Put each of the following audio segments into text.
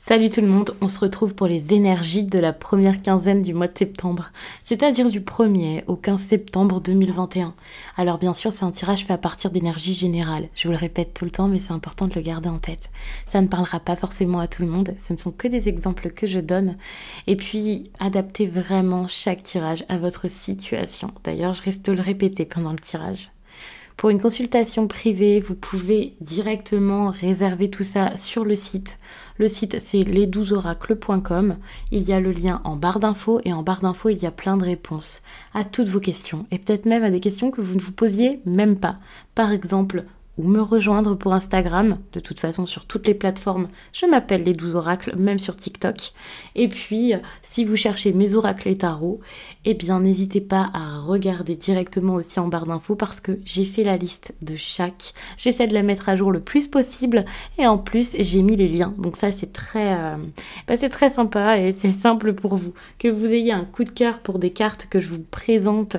Salut tout le monde, on se retrouve pour les énergies de la première quinzaine du mois de septembre, c'est-à-dire du 1er au 15 septembre 2021. Alors bien sûr, c'est un tirage fait à partir d'énergie générale. Je vous le répète tout le temps, mais c'est important de le garder en tête. Ça ne parlera pas forcément à tout le monde, ce ne sont que des exemples que je donne. Et puis, adaptez vraiment chaque tirage à votre situation. D'ailleurs, je risque de le répéter pendant le tirage. Pour une consultation privée, vous pouvez directement réserver tout ça sur le site. Le site, c'est les12oracles.com. Il y a le lien en barre d'infos et en barre d'infos, il y a plein de réponses à toutes vos questions et peut-être même à des questions que vous ne vous posiez même pas. Par exemple, ou me rejoindre pour Instagram. De toute façon, sur toutes les plateformes, je m'appelle les 12 oracles, même sur TikTok. Et puis, si vous cherchez mes oracles et tarots, eh bien, n'hésitez pas à regarder directement aussi en barre d'infos parce que j'ai fait la liste de chaque. J'essaie de la mettre à jour le plus possible et en plus, j'ai mis les liens. Donc ça, c'est très sympa et c'est simple pour vous. Que vous ayez un coup de cœur pour des cartes que je vous présente,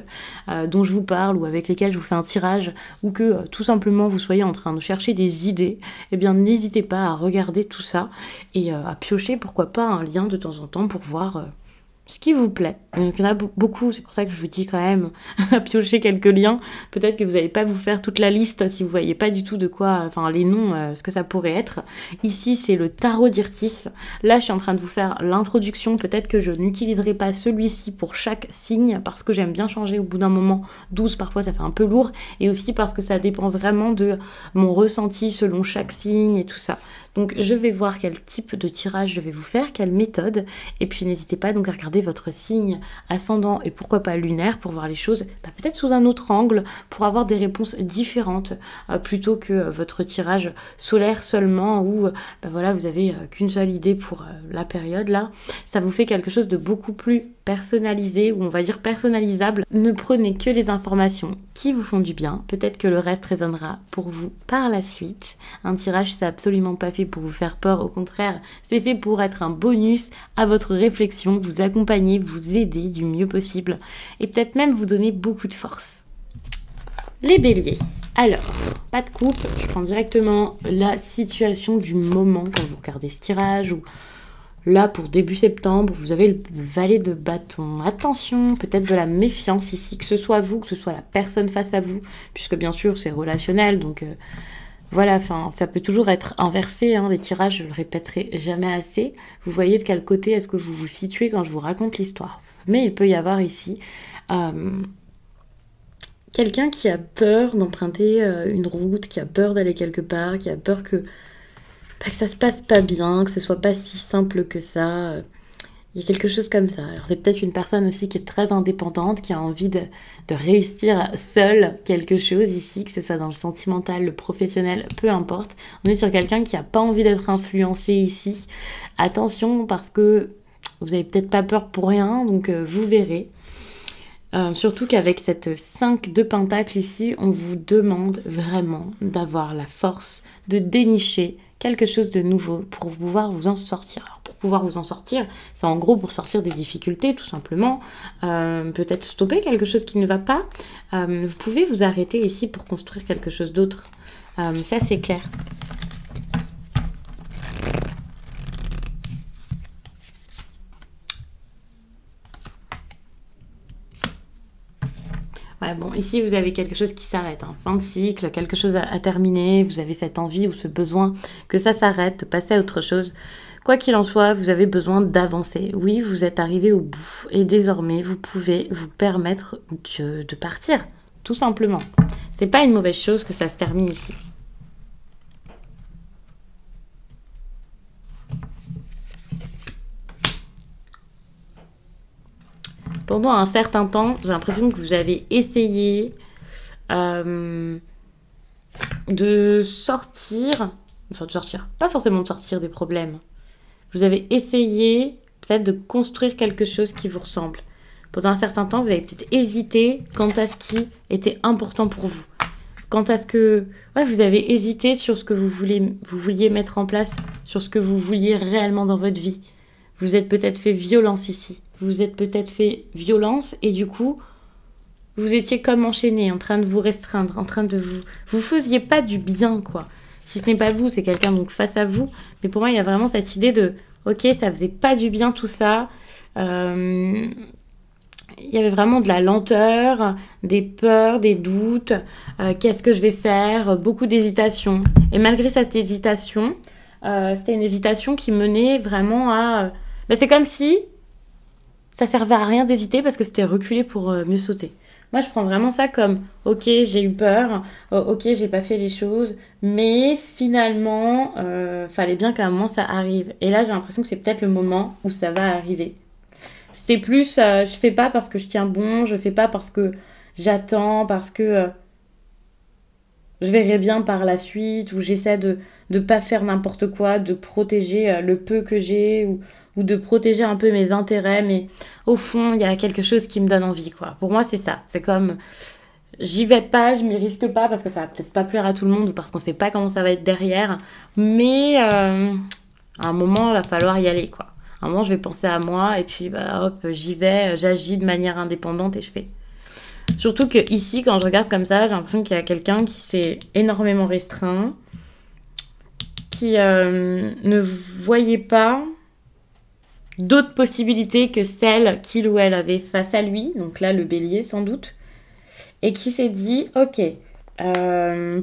dont je vous parle ou avec lesquelles je vous fais un tirage ou que tout simplement vous soyez en train de chercher des idées, eh bien n'hésitez pas à regarder tout ça et à piocher pourquoi pas un lien de temps en temps pour voir ce qui vous plaît. Donc, il y en a beaucoup, c'est pour ça que je vous dis quand même à piocher quelques liens. Peut-être que vous n'allez pas vous faire toute la liste si vous voyez pas du tout de quoi, enfin les noms, ce que ça pourrait être. Ici, c'est le tarot d'Irtis. Là, je suis en train de vous faire l'introduction. Peut-être que je n'utiliserai pas celui-ci pour chaque signe parce que j'aime bien changer au bout d'un moment. 12, parfois, ça fait un peu lourd. Et aussi parce que ça dépend vraiment de mon ressenti selon chaque signe et tout ça. Donc, je vais voir quel type de tirage je vais vous faire, quelle méthode. Et puis, n'hésitez pas donc à regarder votre signe ascendant et pourquoi pas lunaire pour voir les choses peut-être sous un autre angle, pour avoir des réponses différentes plutôt que votre tirage solaire seulement où voilà, vous avez qu'une seule idée pour la période là. Ça vous fait quelque chose de beaucoup plus personnalisé ou on va dire personnalisable. Ne prenez que les informations qui vous font du bien. Peut-être que le reste résonnera pour vous par la suite. Un tirage, c'est absolument pas fait pour vous faire peur. Au contraire, c'est fait pour être un bonus à votre réflexion, vous accompagner, vous aider du mieux possible et peut-être même vous donner beaucoup de force. Les béliers. Alors, pas de coupe. Je prends directement la situation du moment quand vous regardez ce tirage ou là, pour début septembre, vous avez le valet de bâton. Attention, peut-être de la méfiance ici, que ce soit vous, que ce soit la personne face à vous, puisque bien sûr, c'est relationnel, donc voilà, enfin, ça peut toujours être inversé, hein, les tirages, je le répéterai jamais assez. Vous voyez de quel côté est-ce que vous vous situez quand je vous raconte l'histoire. Mais il peut y avoir ici quelqu'un qui a peur d'emprunter une route, qui a peur d'aller quelque part, qui a peur que ça se passe pas bien, que ce soit pas si simple que ça. Il y a quelque chose comme ça. Alors c'est peut-être une personne aussi qui est très indépendante, qui a envie de réussir seule quelque chose ici, que ce soit dans le sentimental, le professionnel, peu importe. On est sur quelqu'un qui n'a pas envie d'être influencé ici. Attention parce que vous n'avez peut-être pas peur pour rien, donc vous verrez. Surtout qu'avec cette 5 de Pentacle ici, on vous demande vraiment d'avoir la force de dénicher quelque chose de nouveau pour pouvoir vous en sortir. Alors pour pouvoir vous en sortir, c'est en gros pour sortir des difficultés tout simplement, peut-être stopper quelque chose qui ne va pas. Vous pouvez vous arrêter ici pour construire quelque chose d'autre. Ça c'est clair. Ouais, bon, ici, vous avez quelque chose qui s'arrête, hein. Fin de cycle, quelque chose à terminer, vous avez cette envie ou ce besoin que ça s'arrête, de passer à autre chose. Quoi qu'il en soit, vous avez besoin d'avancer. Oui, vous êtes arrivé au bout et désormais, vous pouvez vous permettre de partir, tout simplement. C'est pas une mauvaise chose que ça se termine ici. Pendant un certain temps, j'ai l'impression que vous avez essayé de sortir, pas forcément de sortir des problèmes. Vous avez essayé peut-être de construire quelque chose qui vous ressemble. Pendant un certain temps, vous avez peut-être hésité quant à ce qui était important pour vous. Quant à ce que... Ouais, vous avez hésité sur ce que vous vouliez mettre en place, sur ce que vous vouliez réellement dans votre vie. Vous êtes peut-être fait violence ici. Vous êtes peut-être fait violence et du coup, vous étiez comme enchaîné, en train de vous restreindre, en train de vous... Vous faisiez pas du bien, quoi. Si ce n'est pas vous, c'est quelqu'un donc face à vous. Mais pour moi, il y a vraiment cette idée de Ok, ça faisait pas du bien tout ça. Euh, Il y avait vraiment de la lenteur, des peurs, des doutes. Qu'est-ce que je vais faire? Beaucoup d'hésitation. Et malgré cette hésitation, c'était une hésitation qui menait vraiment à... ben, c'est comme si ça servait à rien d'hésiter parce que c'était reculer pour mieux sauter. Moi, je prends vraiment ça comme, ok, j'ai eu peur, ok, j'ai pas fait les choses, mais finalement, fallait bien qu'à un moment ça arrive. Et là, j'ai l'impression que c'est peut-être le moment où ça va arriver. C'est plus, je fais pas parce que je tiens bon, je fais pas parce que j'attends, parce que je verrai bien par la suite, ou j'essaie de pas faire n'importe quoi, de protéger le peu que j'ai, ou de protéger un peu mes intérêts, mais au fond, il y a quelque chose qui me donne envie, quoi. Pour moi, c'est ça. C'est comme, j'y vais pas, je m'y risque pas, parce que ça va peut-être pas plaire à tout le monde, ou parce qu'on sait pas comment ça va être derrière, mais à un moment, il va falloir y aller, quoi. À un moment, je vais penser à moi, et puis, bah, hop, j'y vais, j'agis de manière indépendante, et je fais. Surtout que ici, quand je regarde comme ça, j'ai l'impression qu'il y a quelqu'un qui s'est énormément restreint, qui ne voyait pas d'autres possibilités que celles qu'il ou elle avait face à lui, donc là le bélier sans doute, et qui s'est dit, ok,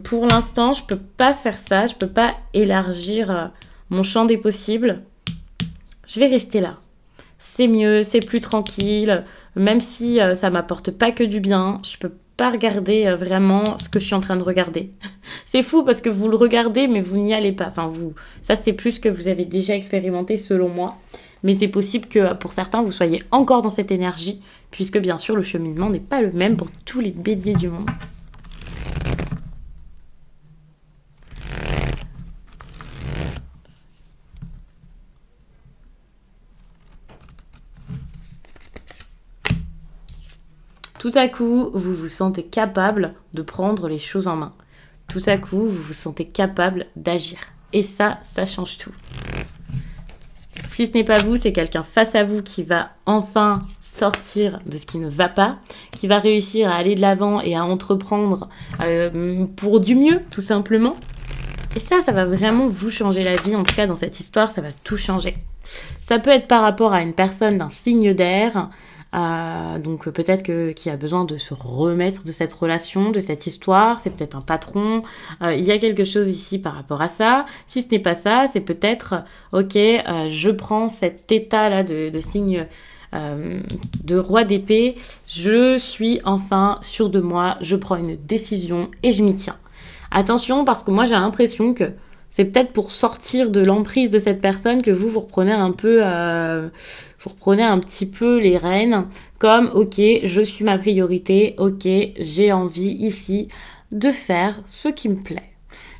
pour l'instant je peux pas faire ça, je peux pas élargir mon champ des possibles, je vais rester là. C'est mieux, c'est plus tranquille, même si ça m'apporte pas que du bien, je peux pas regarder vraiment ce que je suis en train de regarder. C'est fou parce que vous le regardez mais vous n'y allez pas. Enfin vous, ça c'est plus que vous avez déjà expérimenté selon moi. Mais c'est possible que pour certains vous soyez encore dans cette énergie puisque bien sûr le cheminement n'est pas le même pour tous les béliers du monde. Tout à coup, vous vous sentez capable de prendre les choses en main. Tout à coup, vous vous sentez capable d'agir. Et ça change tout. Si ce n'est pas vous, c'est quelqu'un face à vous qui va enfin sortir de ce qui ne va pas, qui va réussir à aller de l'avant et à entreprendre pour du mieux, tout simplement. Et ça va vraiment vous changer la vie. En tout cas, dans cette histoire, ça va tout changer. Ça peut être par rapport à une personne d'un signe d'air, donc peut-être qui a besoin de se remettre de cette relation, de cette histoire, c'est peut-être un patron, il y a quelque chose ici par rapport à ça. Si ce n'est pas ça, c'est peut-être, ok, je prends cet état-là de signe de roi d'épée, je suis enfin sûre de moi, je prends une décision et je m'y tiens. Attention, parce que moi j'ai l'impression que c'est peut-être pour sortir de l'emprise de cette personne que vous reprenez un peu, vous reprenez un petit peu les rênes, comme ok, je suis ma priorité, ok, j'ai envie ici de faire ce qui me plaît.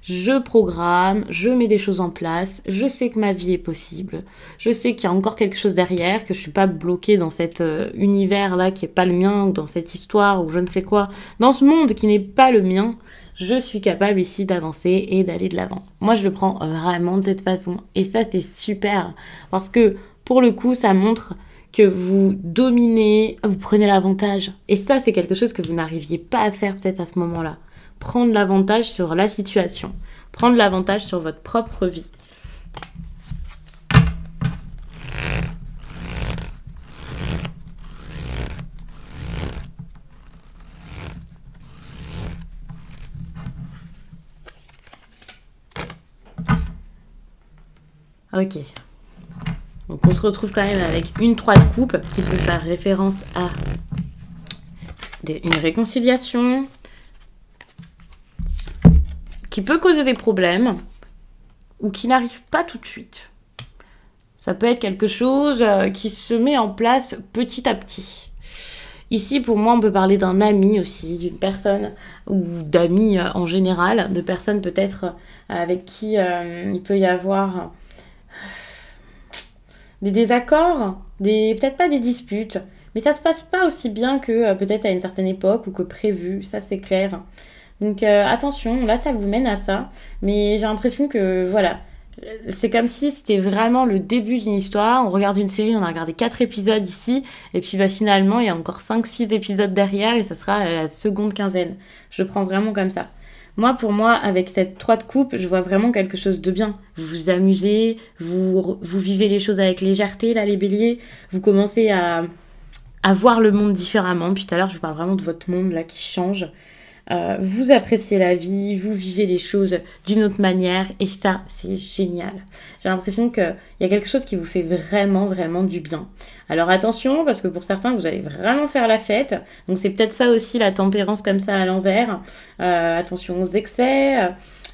Je programme, je mets des choses en place, je sais que ma vie est possible, je sais qu'il y a encore quelque chose derrière, que je suis pas bloquée dans cet univers-là qui est pas le mien, ou dans cette histoire, ou je ne sais quoi, dans ce monde qui n'est pas le mien. Je suis capable ici d'avancer et d'aller de l'avant. Moi, je le prends vraiment de cette façon. Et ça, c'est super. Parce que, pour le coup, ça montre que vous dominez, vous prenez l'avantage. Et ça, c'est quelque chose que vous n'arriviez pas à faire peut-être à ce moment-là. Prendre l'avantage sur la situation. Prendre l'avantage sur votre propre vie. Ok. Donc on se retrouve quand même avec une 3 de coupe qui peut faire référence à une réconciliation qui peut causer des problèmes ou qui n'arrive pas tout de suite. Ça peut être quelque chose qui se met en place petit à petit. Ici, pour moi, on peut parler d'un ami aussi, d'une personne, ou d'amis en général, de personnes peut-être avec qui il peut y avoir des désaccords, peut-être pas des disputes, mais ça se passe pas aussi bien que peut-être à une certaine époque ou que prévu, ça c'est clair. Donc attention, là ça vous mène à ça, mais j'ai l'impression que voilà, c'est comme si c'était vraiment le début d'une histoire. On regarde une série, on a regardé 4 épisodes ici, et puis bah, finalement il y a encore 5-6 épisodes derrière et ça sera la seconde quinzaine. Je le prends vraiment comme ça. Moi, pour moi, avec cette 3 de coupe, je vois vraiment quelque chose de bien. Vous vous amusez, vous vivez les choses avec légèreté, là, les béliers. Vous commencez à voir le monde différemment. Puis tout à l'heure, je vous parle vraiment de votre monde, là, qui change. Vous appréciez la vie, vous vivez les choses d'une autre manière et ça, c'est génial. J'ai l'impression qu'il y a quelque chose qui vous fait vraiment, vraiment du bien. Alors attention, parce que pour certains, vous allez vraiment faire la fête. Donc c'est peut-être ça aussi, la tempérance comme ça à l'envers. Attention aux excès.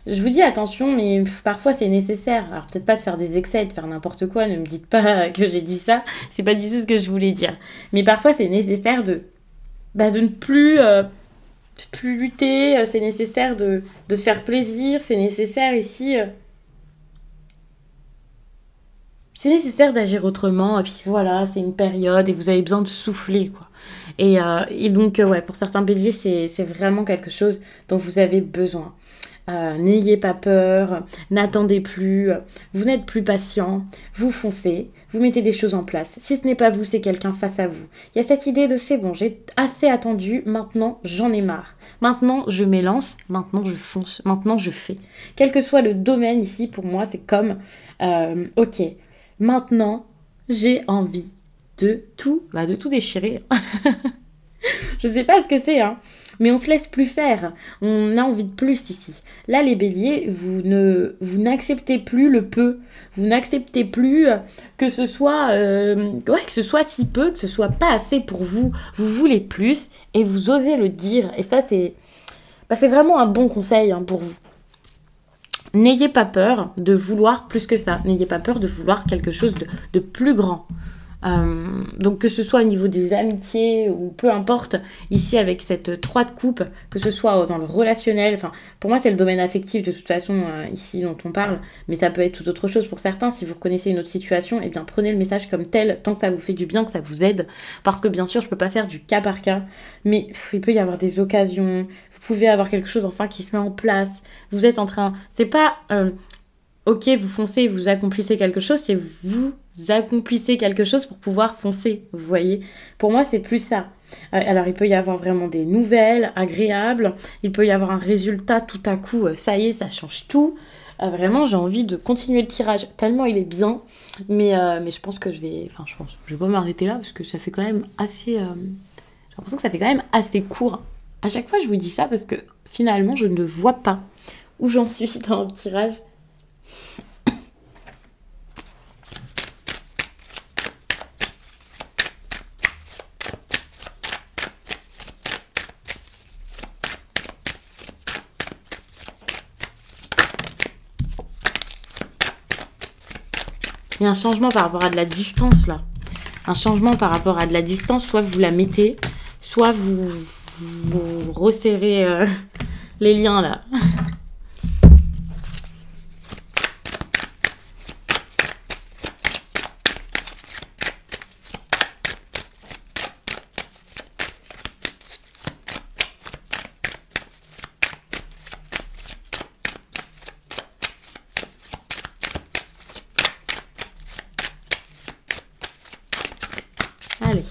Je vous dis attention, mais parfois c'est nécessaire. Alors peut-être pas de faire des excès, de faire n'importe quoi, ne me dites pas que j'ai dit ça. C'est pas du tout ce que je voulais dire. Mais parfois c'est nécessaire de ne plus lutter, c'est nécessaire de se faire plaisir, c'est nécessaire ici... c'est nécessaire d'agir autrement, et puis voilà, c'est une période, et vous avez besoin de souffler, quoi. Et donc, ouais, pour certains béliers, c'est vraiment quelque chose dont vous avez besoin. N'ayez pas peur, n'attendez plus, vous n'êtes plus patient, vous foncez, vous mettez des choses en place. Si ce n'est pas vous, c'est quelqu'un face à vous. Il y a cette idée de c'est bon, j'ai assez attendu, maintenant j'en ai marre. Maintenant je m'élance, maintenant je fonce, maintenant je fais. Quel que soit le domaine ici, pour moi, c'est comme, ok, maintenant j'ai envie de tout déchirer. Je sais pas ce que c'est, hein. Mais on se laisse plus faire. On a envie de plus ici. Là, les béliers, vous n'acceptez plus le peu. Vous n'acceptez plus que ce soit si peu, que ce soit pas assez pour vous. Vous voulez plus et vous osez le dire. Et ça, c'est vraiment un bon conseil, hein, pour vous. N'ayez pas peur de vouloir plus que ça. N'ayez pas peur de vouloir quelque chose de plus grand. Donc que ce soit au niveau des amitiés ou peu importe, ici avec cette 3 de coupe, que ce soit dans le relationnel, enfin pour moi c'est le domaine affectif de toute façon ici dont on parle, mais ça peut être toute autre chose pour certains. Si vous reconnaissez une autre situation, eh bien prenez le message comme tel, tant que ça vous fait du bien, que ça vous aide, parce que bien sûr je peux pas faire du cas par cas, mais il peut y avoir des occasions, vous pouvez avoir quelque chose enfin qui se met en place, vous êtes en train, c'est pas... ok, vous foncez, vous accomplissez quelque chose, c'est vous accomplissez quelque chose pour pouvoir foncer, vous voyez. Pour moi, c'est plus ça. Alors, il peut y avoir vraiment des nouvelles agréables, il peut y avoir un résultat tout à coup, ça y est, ça change tout. Vraiment, j'ai envie de continuer le tirage, tellement il est bien, mais je pense que je vais pas m'arrêter là, parce que ça fait quand même assez... j'ai l'impression que ça fait quand même assez court. À chaque fois, je vous dis ça, parce que finalement, je ne vois pas où j'en suis dans le tirage. Il y a un changement par rapport à de la distance, là. Un changement par rapport à de la distance, soit vous la mettez, soit vous resserrez les liens, là. Allez.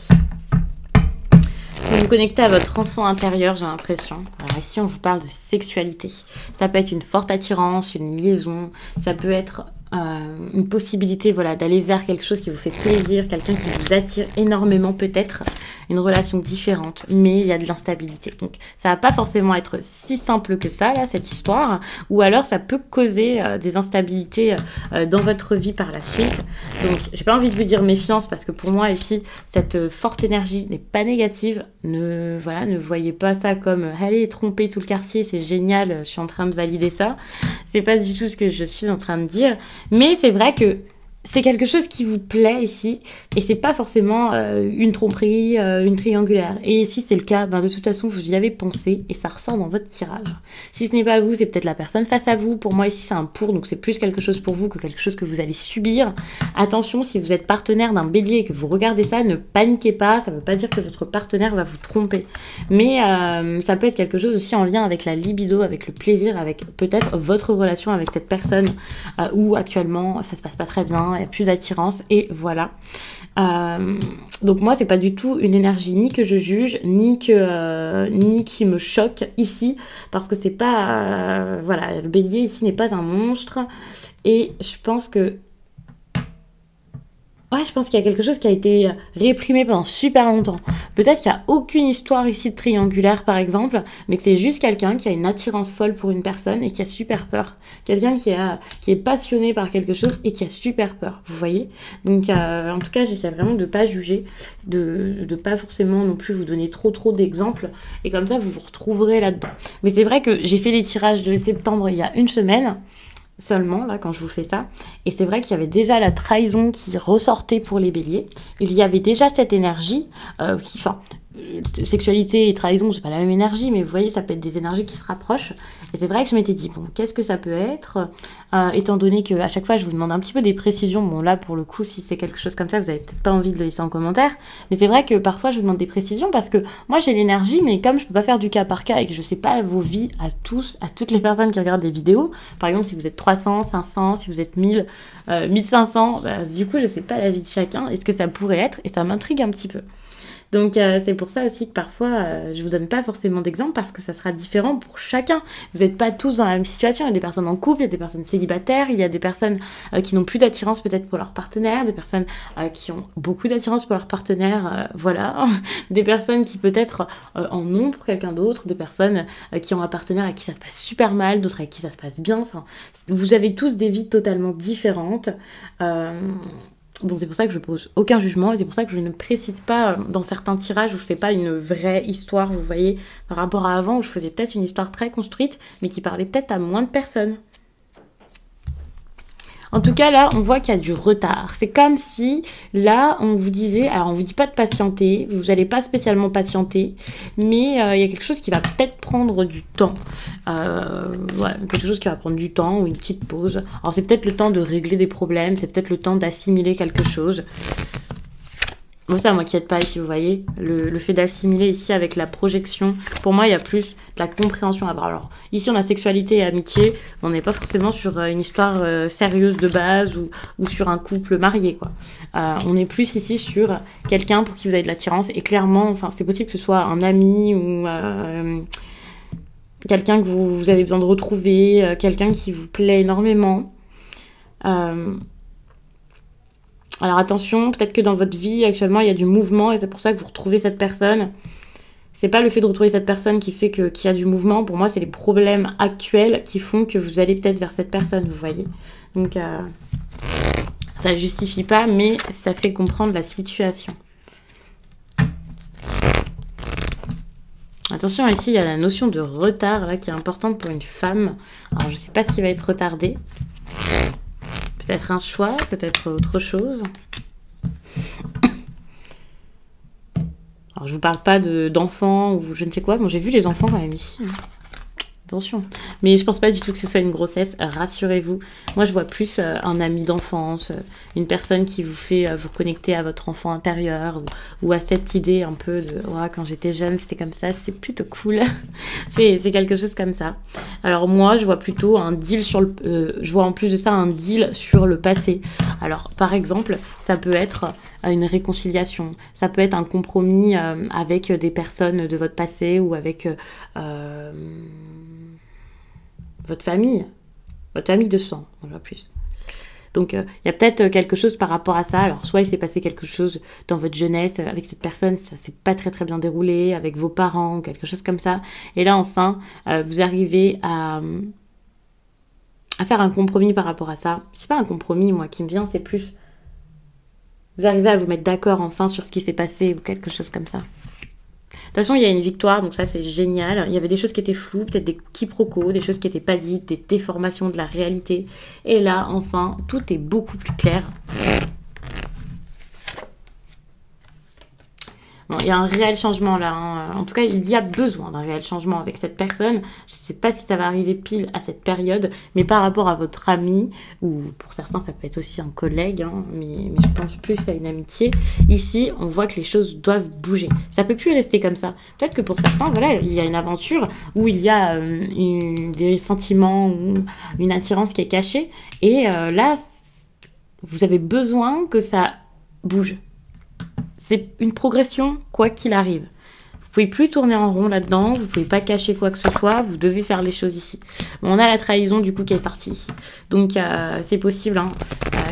Vous vous connectez à votre enfant intérieur, j'ai l'impression. Alors ici, on vous parle de sexualité. Ça peut être une forte attirance, une liaison. Ça peut être une possibilité, voilà, d'aller vers quelque chose qui vous fait plaisir, quelqu'un qui vous attire énormément peut-être, une relation différente, mais il y a de l'instabilité. Donc ça va pas forcément être si simple que ça, là, cette histoire, ou alors ça peut causer des instabilités dans votre vie par la suite. Donc j'ai pas envie de vous dire méfiance, parce que pour moi ici, cette forte énergie n'est pas négative. Ne voyez pas ça comme allez tromper tout le quartier, c'est génial, je suis en train de valider ça. C'est pas du tout ce que je suis en train de dire. Mais c'est vrai que c'est quelque chose qui vous plaît ici, et c'est pas forcément une tromperie, une triangulaire. Et si c'est le cas, de toute façon, vous y avez pensé, et ça ressort dans votre tirage. Si ce n'est pas vous, c'est peut-être la personne face à vous. Pour moi, ici, c'est un pour, donc c'est plus quelque chose pour vous que quelque chose que vous allez subir. Attention, si vous êtes partenaire d'un bélier et que vous regardez ça, ne paniquez pas, ça veut pas dire que votre partenaire va vous tromper. Mais ça peut être quelque chose aussi en lien avec la libido, avec le plaisir, avec peut-être votre relation avec cette personne, où actuellement, ça se passe pas très bien, il n'y a plus d'attirance, et voilà. Donc moi, c'est pas du tout une énergie ni que je juge, ni qui me choque ici, parce que c'est pas... voilà, le bélier ici n'est pas un monstre, et je pense que... Ouais, je pense qu'il y a quelque chose qui a été réprimé pendant super longtemps. Peut-être qu'il n'y a aucune histoire ici de triangulaire, par exemple, mais que c'est juste quelqu'un qui a une attirance folle pour une personne et qui a super peur. Quelqu'un qui est passionné par quelque chose et qui a super peur, vous voyez. Donc, en tout cas, j'essaie vraiment de ne pas juger, de pas forcément non plus vous donner trop d'exemples. Et comme ça, vous vous retrouverez là-dedans. Mais c'est vrai que j'ai fait les tirages de septembre il y a une semaine. Seulement, là, quand je vous fais ça. Et c'est vrai qu'il y avait déjà la trahison qui ressortait pour les béliers. Il y avait déjà cette énergie sexualité et trahison, c'est pas la même énergie, mais vous voyez, ça peut être des énergies qui se rapprochent. Et c'est vrai que je m'étais dit, bon, qu'est-ce que ça peut être, étant donné qu'à chaque fois, je vous demande un petit peu des précisions. Bon, là, pour le coup, si c'est quelque chose comme ça, vous avez peut-être pas envie de le laisser en commentaire. Mais c'est vrai que parfois, je vous demande des précisions parce que moi, j'ai l'énergie, mais comme je peux pas faire du cas par cas et que je sais pas vos vies à tous, à toutes les personnes qui regardent les vidéos, par exemple, si vous êtes 300, 500, si vous êtes 1000, 1500, du coup, je sais pas la vie de chacun et ce que ça pourrait être, et ça m'intrigue un petit peu. Donc c'est pour ça aussi que parfois je vous donne pas forcément d'exemple parce que ça sera différent pour chacun. Vous n'êtes pas tous dans la même situation. Il y a des personnes en couple, il y a des personnes célibataires, il y a des personnes qui n'ont plus d'attirance peut-être pour leur partenaire, des personnes qui ont beaucoup d'attirance pour leur partenaire, voilà. Des personnes qui peut-être en ont pour quelqu'un d'autre, des personnes qui ont un partenaire à qui ça se passe super mal, d'autres avec qui ça se passe bien. Enfin, vous avez tous des vies totalement différentes. Donc c'est pour ça que je pose aucun jugement et c'est pour ça que je ne précise pas dans certains tirages où je fais pas une vraie histoire, vous voyez, par rapport à avant où je faisais peut-être une histoire très construite mais qui parlait peut-être à moins de personnes. En tout cas, là, on voit qu'il y a du retard. C'est comme si, là, on vous disait... Alors, on vous dit pas de patienter. Vous n'allez pas spécialement patienter. Mais il y a quelque chose qui va peut-être prendre du temps. Voilà, quelque chose qui va prendre du temps ou une petite pause. Alors, c'est peut-être le temps de régler des problèmes. C'est peut-être le temps d'assimiler quelque chose. Bon, ça m'inquiète pas ici, vous voyez. Le fait d'assimiler ici avec la projection, pour moi, il y a plus de la compréhension à avoir. Alors, ici, on a sexualité et amitié. On n'est pas forcément sur une histoire sérieuse de base ou sur un couple marié, quoi. On est plus ici sur quelqu'un pour qui vous avez de l'attirance. Et clairement, enfin, c'est possible que ce soit un ami ou quelqu'un que vous avez besoin de retrouver, quelqu'un qui vous plaît énormément. Alors attention, peut-être que dans votre vie actuellement il y a du mouvement et c'est pour ça que vous retrouvez cette personne. C'est pas le fait de retrouver cette personne qui fait qu'il y a du mouvement. Pour moi, c'est les problèmes actuels qui font que vous allez peut-être vers cette personne, vous voyez. Donc ça ne justifie pas, mais ça fait comprendre la situation. Attention, ici il y a la notion de retard là qui est importante pour une femme. Alors je sais pas ce qui va être retardé. Peut-être un choix, peut-être autre chose. Alors, je vous parle pas d'enfants ou je ne sais quoi. Bon, j'ai vu les enfants quand même ici. Attention. Mais je pense pas du tout que ce soit une grossesse. Rassurez-vous. Moi, je vois plus un ami d'enfance, une personne qui vous fait vous connecter à votre enfant intérieur ou à cette idée un peu de ouais, quand j'étais jeune, c'était comme ça, c'est plutôt cool. c'est quelque chose comme ça. Alors moi, je vois plutôt un deal sur le... je vois en plus de ça un deal sur le passé. Alors, par exemple, ça peut être une réconciliation. Ça peut être un compromis avec des personnes de votre passé ou avec... votre famille de sang, on voit plus. Donc, il y a peut-être quelque chose par rapport à ça. Alors, soit il s'est passé quelque chose dans votre jeunesse avec cette personne, ça s'est pas très bien déroulé, avec vos parents, quelque chose comme ça. Et là, enfin, vous arrivez à faire un compromis par rapport à ça. C'est pas un compromis, moi, qui me vient, c'est plus... Vous arrivez à vous mettre d'accord, enfin, sur ce qui s'est passé ou quelque chose comme ça. De toute façon, il y a une victoire, donc ça, c'est génial. Il y avait des choses qui étaient floues, peut-être des quiproquos, des choses qui n'étaient pas dites, des déformations de la réalité. Et là, enfin, tout est beaucoup plus clair. Bon, il y a un réel changement là. Hein. En tout cas, il y a besoin d'un réel changement avec cette personne. Je ne sais pas si ça va arriver pile à cette période, mais par rapport à votre ami, ou pour certains, ça peut être aussi un collègue, hein, mais je pense plus à une amitié. Ici, on voit que les choses doivent bouger. Ça ne peut plus rester comme ça. Peut-être que pour certains, voilà, il y a une aventure où il y a des sentiments ou une attirance qui est cachée. Et là, vous avez besoin que ça bouge. C'est une progression, quoi qu'il arrive. Vous pouvez plus tourner en rond là-dedans, vous pouvez pas cacher quoi que ce soit, vous devez faire les choses ici. Bon, on a la trahison du coup qui est sortie ici. Donc c'est possible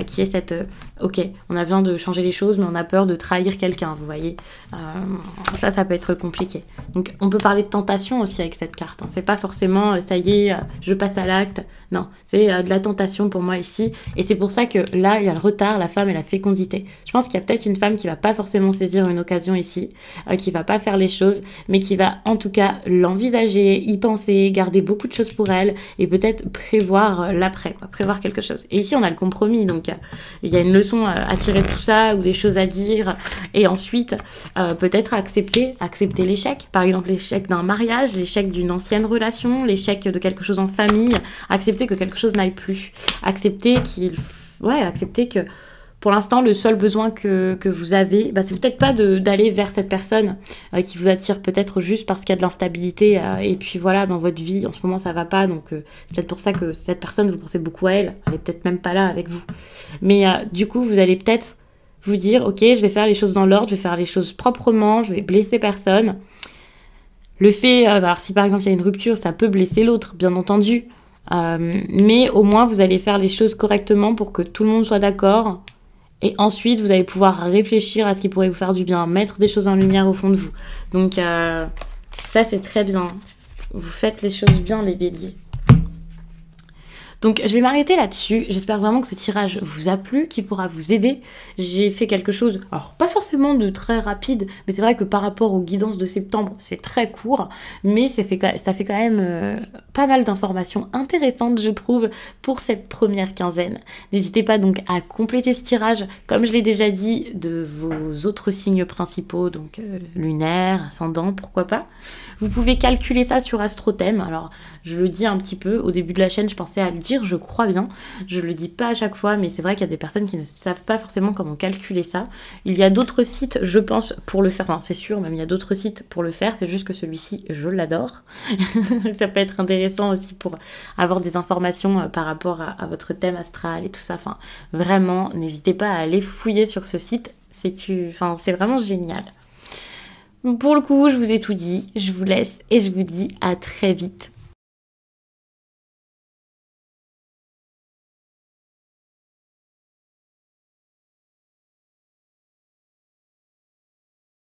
qu'il y ait cette... ok, on a besoin de changer les choses, mais on a peur de trahir quelqu'un, vous voyez. Ça peut être compliqué. Donc on peut parler de tentation aussi avec cette carte. Hein. C'est pas forcément, ça y est, je passe à l'acte. Non, c'est de la tentation pour moi ici. Et c'est pour ça que là, il y a le retard, la femme et la fécondité. Je pense qu'il y a peut-être une femme qui va pas forcément saisir une occasion ici, qui va pas faire les choses, mais qui va en tout cas l'envisager, y penser, garder beaucoup de choses pour elle et peut-être prévoir l'après, quoi, prévoir quelque chose. Et ici on a le compromis, donc il y a une leçon à tirer de tout ça ou des choses à dire et ensuite peut-être accepter l'échec, par exemple l'échec d'un mariage, l'échec d'une ancienne relation, l'échec de quelque chose en famille, accepter que quelque chose n'aille plus, accepter que pour l'instant, le seul besoin que vous avez, c'est peut-être pas d'aller vers cette personne qui vous attire peut-être juste parce qu'il y a de l'instabilité et puis voilà, dans votre vie, en ce moment, ça va pas. Donc, c'est peut-être pour ça que cette personne, vous pensez beaucoup à elle. Elle est peut-être même pas là avec vous. Mais du coup, vous allez peut-être vous dire, ok, je vais faire les choses dans l'ordre, je vais faire les choses proprement, je vais blesser personne. Le fait, alors si par exemple, il y a une rupture, ça peut blesser l'autre, bien entendu. Mais au moins, vous allez faire les choses correctement pour que tout le monde soit d'accord. Et ensuite, vous allez pouvoir réfléchir à ce qui pourrait vous faire du bien, mettre des choses en lumière au fond de vous. Donc, ça, c'est très bien. Vous faites les choses bien, les béliers. Donc, je vais m'arrêter là-dessus. J'espère vraiment que ce tirage vous a plu, qu'il pourra vous aider. J'ai fait quelque chose, alors pas forcément de très rapide, mais c'est vrai que par rapport aux guidances de septembre, c'est très court, mais ça fait quand même pas mal d'informations intéressantes, je trouve, pour cette première quinzaine. N'hésitez pas donc à compléter ce tirage, comme je l'ai déjà dit, de vos autres signes principaux, donc lunaire, ascendant, pourquoi pas. Vous pouvez calculer ça sur AstroThème. Alors, je le dis un petit peu, au début de la chaîne, je pensais à le dire, je crois bien. Je le dis pas à chaque fois, mais c'est vrai qu'il y a des personnes qui ne savent pas forcément comment calculer ça. Il y a d'autres sites, je pense, pour le faire. Enfin, c'est sûr, même il y a d'autres sites pour le faire. C'est juste que celui-ci, je l'adore. Ça peut être intéressant aussi pour avoir des informations par rapport à votre thème astral et tout ça. Enfin, vraiment, n'hésitez pas à aller fouiller sur ce site. C'est vraiment génial. Pour le coup, je vous ai tout dit, je vous laisse et je vous dis à très vite